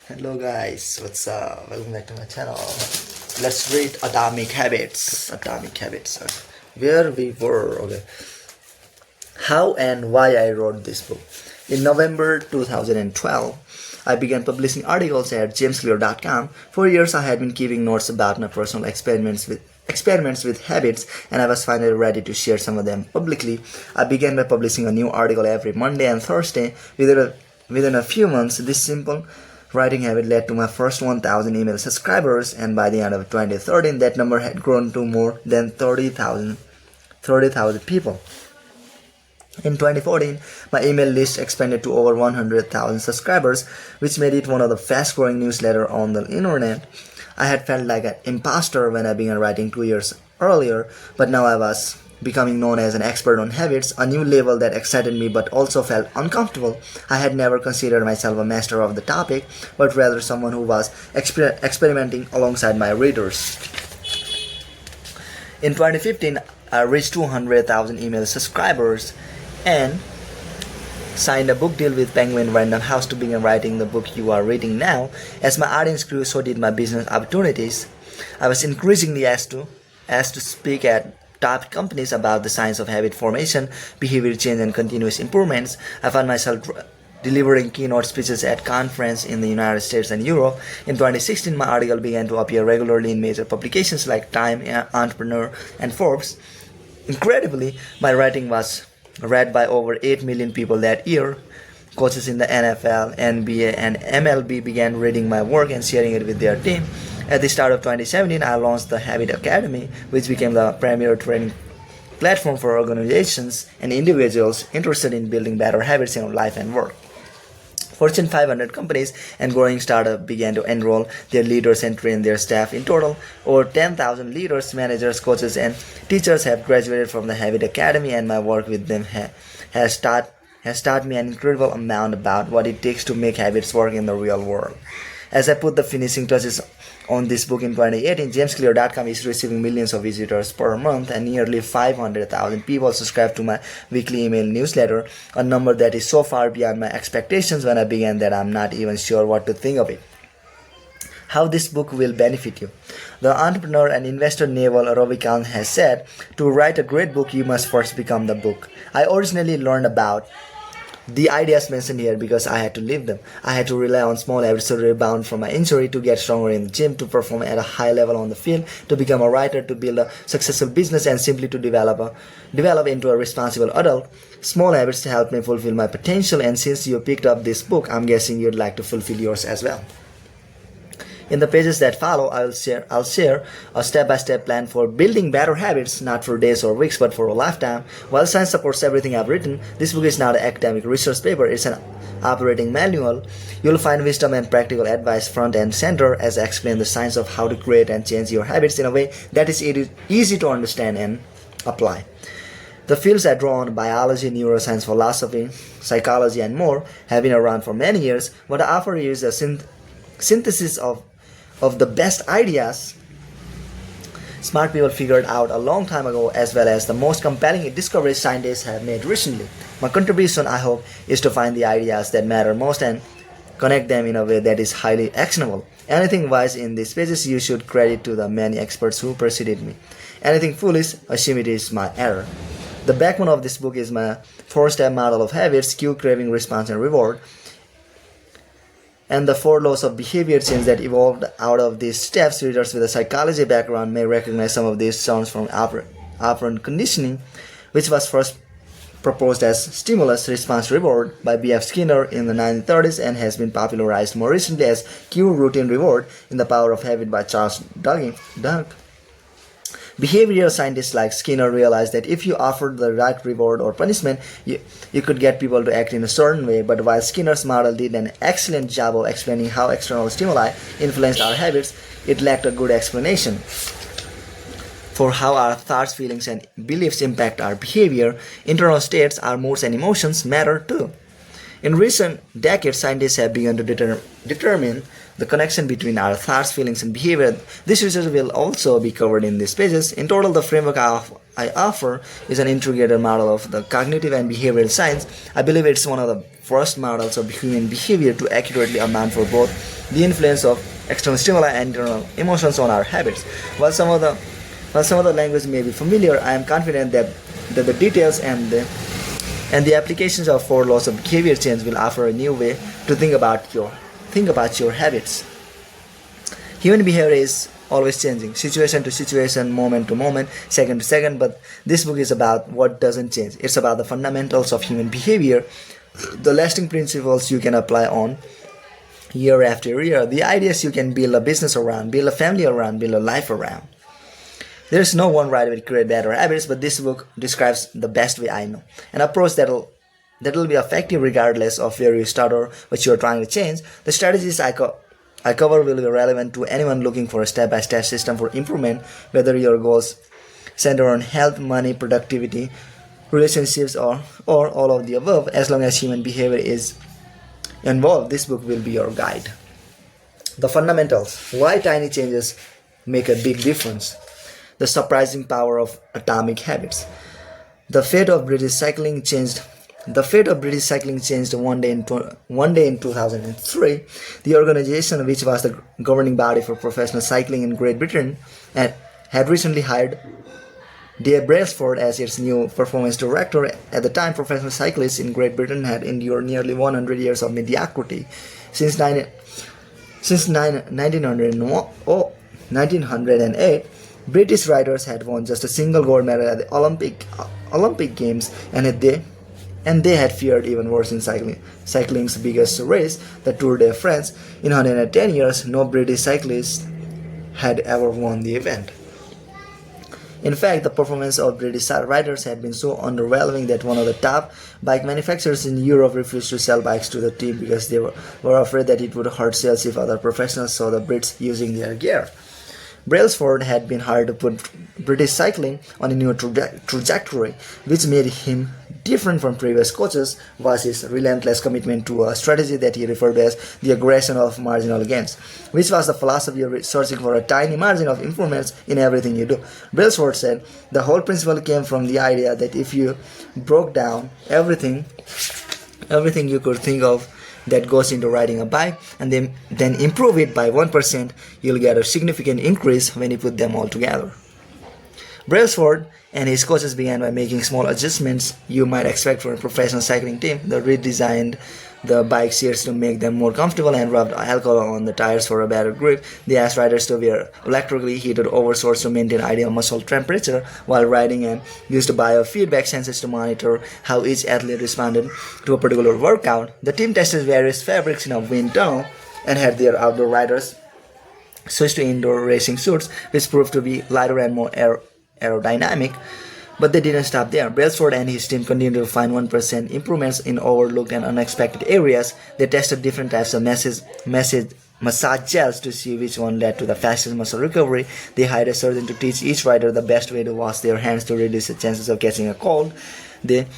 Hello guys, what's up? Welcome back to my channel. Let's read Atomic Habits. Atomic Habits. Where we were. Okay. How and why I wrote this book. In November 2012, I began publishing articles at jamesclear.com. For years I had been keeping notes about my personal experiments with habits, and I was finally ready to share some of them publicly. I began by publishing a new article every Monday and Thursday. Within a few months, this simple writing habit led to my first 1,000 email subscribers, and by the end of 2013, that number had grown to more than 30,000 people. In 2014, my email list expanded to over 100,000 subscribers, which made it one of the fast-growing newsletters on the internet. I had felt like an imposter when I began writing 2 years earlier, but now I was becoming known as an expert on habits, a new label that excited me but also felt uncomfortable. I had never considered myself a master of the topic, but rather someone who was experimenting alongside my readers. In 2015, I reached 200,000 email subscribers and signed a book deal with Penguin Random House to begin writing the book you are reading now. As my audience grew, so did my business opportunities. I was increasingly asked to speak at top companies about the science of habit formation, behavior change, and continuous improvements. I found myself delivering keynote speeches at conferences in the United States and Europe. In 2016, my article began to appear regularly in major publications like Time, Entrepreneur, and Forbes. Incredibly, my writing was read by over 8 million people that year. Coaches in the NFL, NBA, and MLB began reading my work and sharing it with their team. At the start of 2017, I launched the Habit Academy, which became the premier training platform for organizations and individuals interested in building better habits in life and work. Fortune 500 companies and growing startups began to enroll their leaders and train their staff. In total, over 10,000 leaders, managers, coaches, and teachers have graduated from the Habit Academy, and my work with them has taught me an incredible amount about what it takes to make habits work in the real world. As I put the finishing touches on this book in 2018, jamesclear.com is receiving millions of visitors per month, and nearly 500,000 people subscribe to my weekly email newsletter, a number that is so far beyond my expectations when I began that I'm not even sure what to think of it. How this book will benefit you. The entrepreneur and investor Naval Ravikant has said, to write a great book, you must first become the book. I originally learned about the ideas mentioned here because I had to live them. I had to rely on small habits to rebound from my injury, to get stronger in the gym, to perform at a high level on the field, to become a writer, to build a successful business, and simply to develop into a responsible adult. Small habits to help me fulfill my potential, and since you picked up this book, I'm guessing you'd like to fulfill yours as well. In the pages that follow, I'll share a step-by-step plan for building better habits, not for days or weeks, but for a lifetime. While science supports everything I've written, this book is not an academic research paper, it's an operating manual. You'll find wisdom and practical advice front and center as I explain the science of how to create and change your habits in a way that is easy to understand and apply. The fields I draw on, biology, neuroscience, philosophy, psychology, and more, have been around for many years. What I offer you is a synthesis of the best ideas smart people figured out a long time ago, as well as the most compelling discoveries scientists have made recently. My contribution, I hope, is to find the ideas that matter most and connect them in a way that is highly actionable. Anything wise in these pages you should credit to the many experts who preceded me. Anything foolish, assume it is my error. The backbone of this book is my 4-step model of habits: cue, craving, response, and reward, and the 4 laws of behavior change that evolved out of these steps. Readers with a psychology background may recognize some of these terms from operant conditioning, which was first proposed as stimulus, response, reward by B.F. Skinner in the 1930s and has been popularized more recently as cue, routine, reward in The Power of Habit by Charles Duhigg. Behavioral scientists like Skinner realized that if you offered the right reward or punishment, you could get people to act in a certain way. But while Skinner's model did an excellent job of explaining how external stimuli influenced our habits, it lacked a good explanation for how our thoughts, feelings, and beliefs impact our behavior. Internal states, our moods and emotions matter too. In recent decades, scientists have begun to determine the connection between our thoughts, feelings, and behavior. This research will also be covered in these pages. In total, the framework I offer is an integrated model of the cognitive and behavioral science. I believe it's one of the first models of human behavior to accurately account for both the influence of external stimuli and internal emotions on our habits. While some of the language may be familiar, I am confident that the details and the applications of 4 laws of behavior change will offer a new way to think about your habits. Human behavior is always changing, situation to situation, moment to moment, second to second, but this book is about what doesn't change. It's about the fundamentals of human behavior, the lasting principles you can apply on year after year, the ideas you can build a business around, build a family around, build a life around. There's no one right way to create better habits, but this book describes the best way I know, an approach that'll be effective regardless of where you start or what you're trying to change. The strategies I cover will be relevant to anyone looking for a step-by-step system for improvement, whether your goals center on health, money, productivity, relationships, or all of the above. As long as human behavior is involved, this book will be your guide. The fundamentals. Why tiny changes make a big difference. The surprising power of atomic habits. The fate of British cycling changed one day in 2003. The organization, which was the governing body for professional cycling in Great Britain, had recently hired Dave Brailsford as its new performance director. At the time, professional cyclists in Great Britain had endured nearly 100 years of mediocrity. Since 1908, British riders had won just a single gold medal at the Olympic Games, and they had fared even worse in cycling's biggest race, the Tour de France. In 110 years, no British cyclist had ever won the event. In fact, the performance of British riders had been so underwhelming that one of the top bike manufacturers in Europe refused to sell bikes to the team because they were afraid that it would hurt sales if other professionals saw the Brits using their gear. Brailsford had been hired to put British cycling on a new trajectory. Which made him different from previous coaches was his relentless commitment to a strategy that he referred to as the aggression of marginal gains, which was the philosophy of searching for a tiny margin of improvements in everything you do. Brailsford said the whole principle came from the idea that if you broke down everything you could think of that goes into riding a bike and then improve it by 1%, you'll get a significant increase when you put them all together. Brailsford and his coaches began by making small adjustments you might expect from a professional cycling team. They redesigned the bike seats to make them more comfortable and rubbed alcohol on the tires for a better grip. They asked riders to wear electrically heated overshorts to maintain ideal muscle temperature while riding, and used biofeedback sensors to monitor how each athlete responded to a particular workout. The team tested various fabrics in a wind tunnel and had their outdoor riders switch to indoor racing suits, which proved to be lighter and more aerodynamic. But they didn't stop there. Brailsford and his team continued to find 1% improvements in overlooked and unexpected areas. They tested different types of massage gels to see which one led to the fastest muscle recovery. They hired a surgeon to teach each rider the best way to wash their hands to reduce the chances of catching a cold. They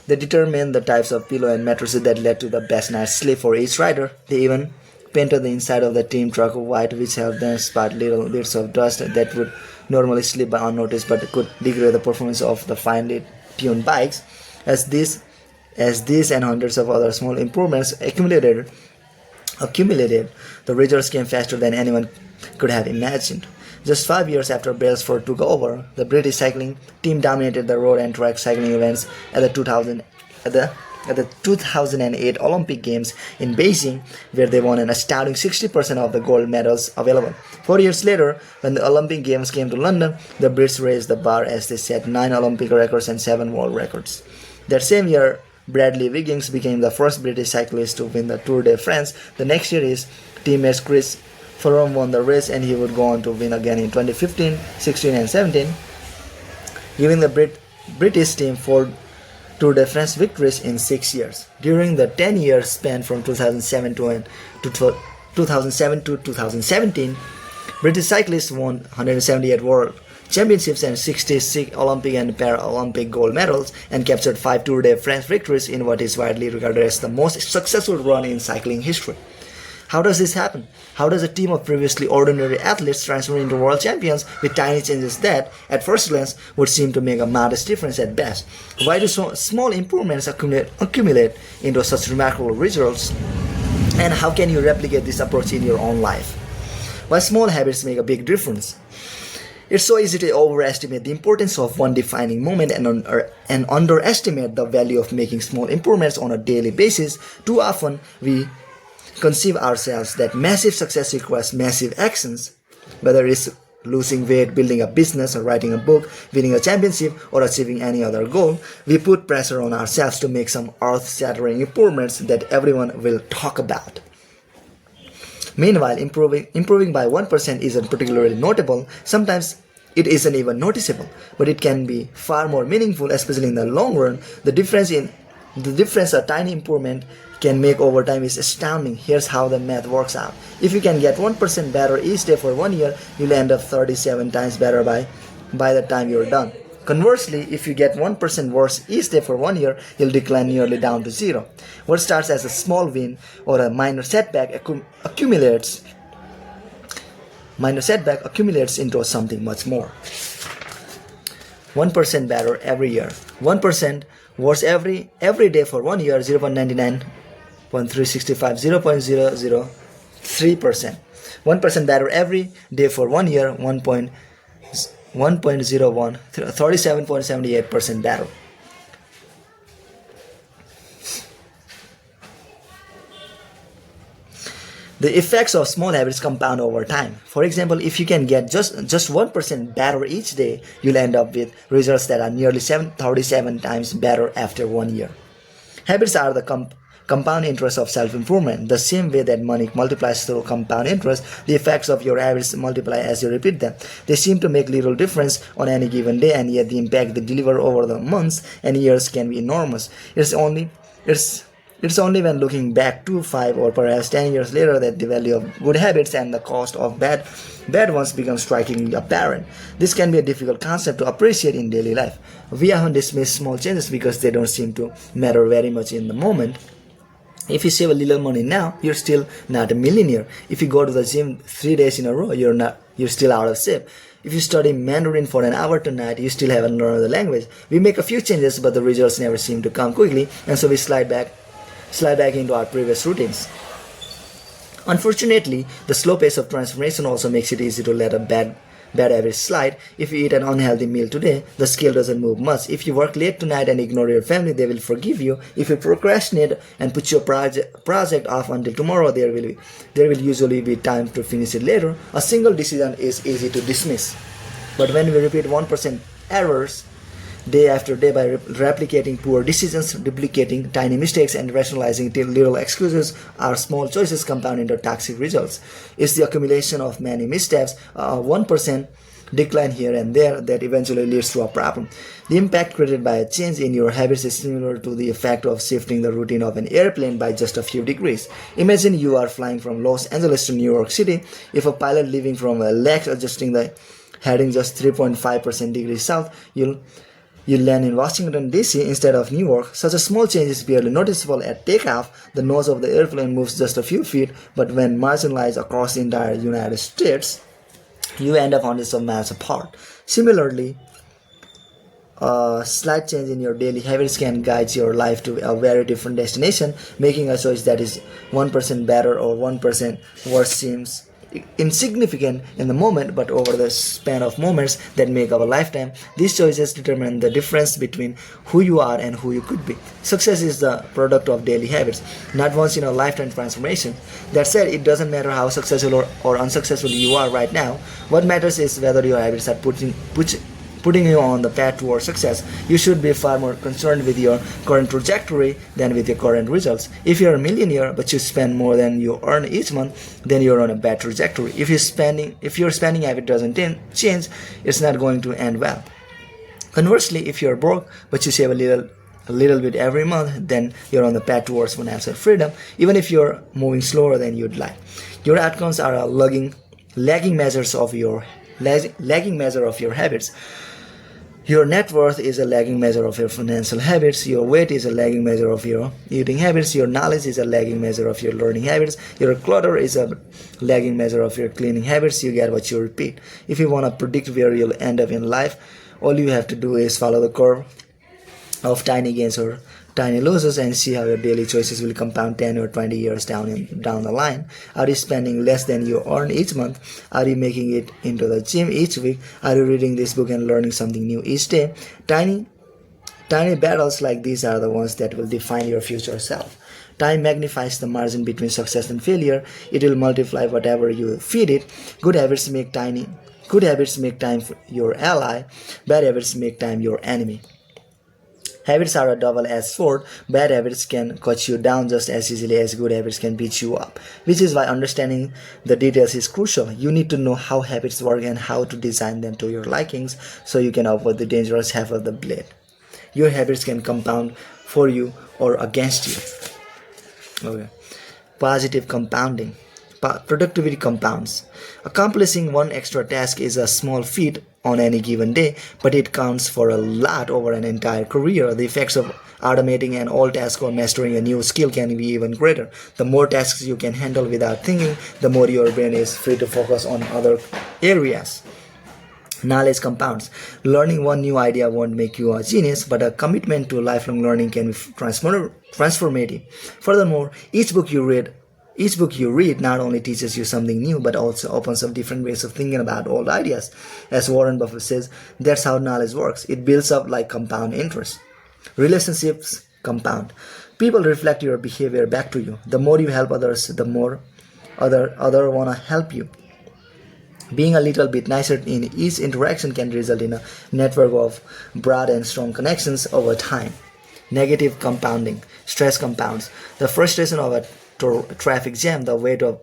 determined the types of pillow and mattresses that led to the best night's sleep for each rider. They even painted the inside of the team truck white, which helped them spot little bits of dust that would normally slip by unnoticed but could degrade the performance of the finely tuned bikes. As these and hundreds of other small improvements accumulated, the results came faster than anyone could have imagined. Just 5 years after Brailsford took over, the British cycling team dominated the road and track cycling events at the 2008 Olympic Games in Beijing, where they won an astounding 60% of the gold medals available. 4 years later, when the Olympic Games came to London, the Brits raised the bar as they set 9 Olympic records and 7 world records. That same year, Bradley Wiggins became the first British cyclist to win the Tour de France. The next year, his teammate Chris Froome won the race, and he would go on to win again in 2015, 16 and 17, giving the British team 4 Tour de France victories in 6 years. During the 10-year span from 2007 to 2017, British cyclists won 178 world championships and 66 Olympic and Paralympic gold medals, and captured 5 Tour de France victories in what is widely regarded as the most successful run in cycling history. How does this happen? How does a team of previously ordinary athletes transform into world champions with tiny changes that, at first glance, would seem to make a modest difference at best? Why do so small improvements accumulate into such remarkable results? And how can you replicate this approach in your own life? Why small habits make a big difference? It's so easy to overestimate the importance of one defining moment and underestimate the value of making small improvements on a daily basis. Too often, we conceive ourselves that massive success requires massive actions, whether it's losing weight, building a business, or writing a book, winning a championship, or achieving any other goal. We put pressure on ourselves to make some earth-shattering improvements that everyone will talk about. Meanwhile, improving by 1% isn't particularly notable. Sometimes it isn't even noticeable, but it can be far more meaningful, especially in the long run. The difference a tiny improvement can make over time is astounding. Here's how the math works out. If you can get 1% better each day for 1 year, you'll end up 37 times better by the time you're done. Conversely, if you get 1% worse each day for 1 year, you'll decline nearly down to zero. What starts as a small win or a minor setback accumulates into something much more. 1% better every year. 1% worse every day for 1 year, 0.365, 0.003%. 1% better every day for 1 year, 1.01, 37.78% better. The effects of small habits compound over time. For example, if you can get just 1% better each day, you'll end up with results that are nearly 37 times better after 1 year. Habits are the compound interest of self-improvement. The same way that money multiplies through compound interest, the effects of your habits multiply as you repeat them. They seem to make little difference on any given day, and yet the impact they deliver over the months and years can be enormous. It's only when looking back 2, 5, or perhaps 10 years later that the value of good habits and the cost of bad ones become strikingly apparent. This can be a difficult concept to appreciate in daily life. We often dismiss small changes because they don't seem to matter very much in the moment. If you save a little money now, you're still not a millionaire. If you go to the gym 3 days in a row, you're still out of shape. If you study Mandarin for an hour tonight, you still haven't learned the language. We make a few changes, but the results never seem to come quickly, and so we slide back into our previous routines. Unfortunately, the slow pace of transformation also makes it easy to let a bad habit slide. If you eat an unhealthy meal today, the scale doesn't move much. If you work late tonight and ignore your family, they will forgive you. If you procrastinate and put your project off until tomorrow, there will usually be time to finish it later. A single decision is easy to dismiss. But when we repeat 1% errors day after day by replicating poor decisions, duplicating tiny mistakes, and rationalizing little excuses, our small choices compound into toxic results. It's the accumulation of many missteps, 1% decline here and there, that eventually leads to a problem. The impact created by a change in your habits is similar to the effect of shifting the routine of an airplane by just a few degrees. Imagine you are flying from Los Angeles to New York City. If a pilot leaving from LAX adjusting the heading just 3.5% degrees south, you land in Washington, D.C. instead of New York. Such a small change is barely noticeable at takeoff. The nose of the airplane moves just a few feet, but when marginalized across the entire United States, you end up hundreds of miles apart. Similarly, a slight change in your daily habits can guide your life to a very different destination. Making a choice that is 1% better or 1% worse seems insignificant in the moment, but over the span of moments that make up a lifetime, these choices determine the difference between who you are and who you could be. Success is the product of daily habits, not once in a lifetime transformation. That said, it doesn't matter how successful or unsuccessful you are right now. What matters is whether your habits are putting you on the path towards success. You should be far more concerned with your current trajectory than with your current results. If you're a millionaire but you spend more than you earn each month, then you're on a bad trajectory. If your spending habit doesn't change, it's not going to end well. Conversely, if you're broke but you save a little bit every month, then you're on the path towards financial freedom, even if you're moving slower than you'd like. Your outcomes are a lagging measure of your habits. Your net worth is a lagging measure of your financial habits. Your weight is a lagging measure of your eating habits. Your knowledge is a lagging measure of your learning habits. Your clutter is a lagging measure of your cleaning habits. You get what you repeat. If you want to predict where you'll end up in life, all you have to do is follow the curve of tiny gains or tiny losses and see how your daily choices will compound 10 or 20 years down the line. Are you spending less than you earn each month? Are you making it into the gym each week? Are you reading this book and learning something new each day? Tiny battles like these are the ones that will define your future self. Time magnifies the margin between success and failure. It will multiply whatever you feed it. Good habits make time your ally. Bad habits make time your enemy. Habits are a double-edged sword. Bad habits can cut you down just as easily as good habits can beat you up, which is why understanding the details is crucial. You need to know how habits work and how to design them to your likings so you can avoid the dangerous half of the blade. Your habits can compound for you or against you. Okay. Positive compounding. Productivity compounds. Accomplishing one extra task is a small feat on any given day, but it counts for a lot over an entire career. The effects of automating an old task or mastering a new skill can be even greater. The more tasks you can handle without thinking, the more your brain is free to focus on other areas. Knowledge compounds. Learning one new idea won't make you a genius, but a commitment to lifelong learning can be transformative. Furthermore, each book you read not only teaches you something new, but also opens up different ways of thinking about old ideas. As Warren Buffett says, that's how knowledge works. It builds up like compound interest. Relationships compound. People reflect your behavior back to you. The more you help others, the more other wanna help you. Being a little bit nicer in each interaction can result in a network of broad and strong connections over time. Negative compounding. Stress compounds. The frustration of a traffic jam, the weight of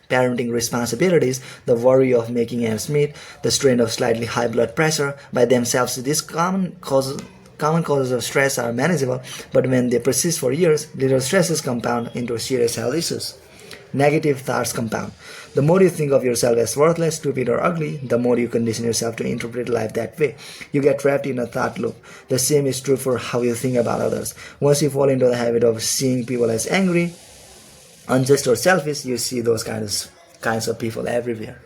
parenting responsibilities, the worry of making ends meet, the strain of slightly high blood pressure, by themselves, these common causes of stress are manageable, but when they persist for years, little stresses compound into serious health issues. Negative thoughts compound. The more you think of yourself as worthless, stupid, or ugly, the more you condition yourself to interpret life that way. You get trapped in a thought loop. The same is true for how you think about others. Once you fall into the habit of seeing people as angry, unjust, or selfish, you see those kinds of people everywhere.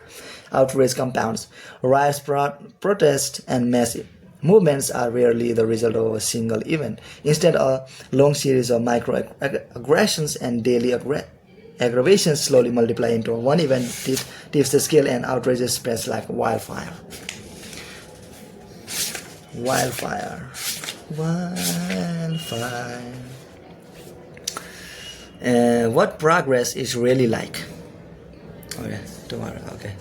Outrage compounds. Riots, protests, and massive movements are rarely the result of a single event. Instead, a long series of microaggressions and daily aggravations slowly multiply into one event, tips the scale, and outrages spreads like wildfire. Wildfire. What progress is really like. Okay, tomorrow. Okay,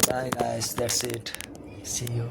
bye guys, that's it. See you.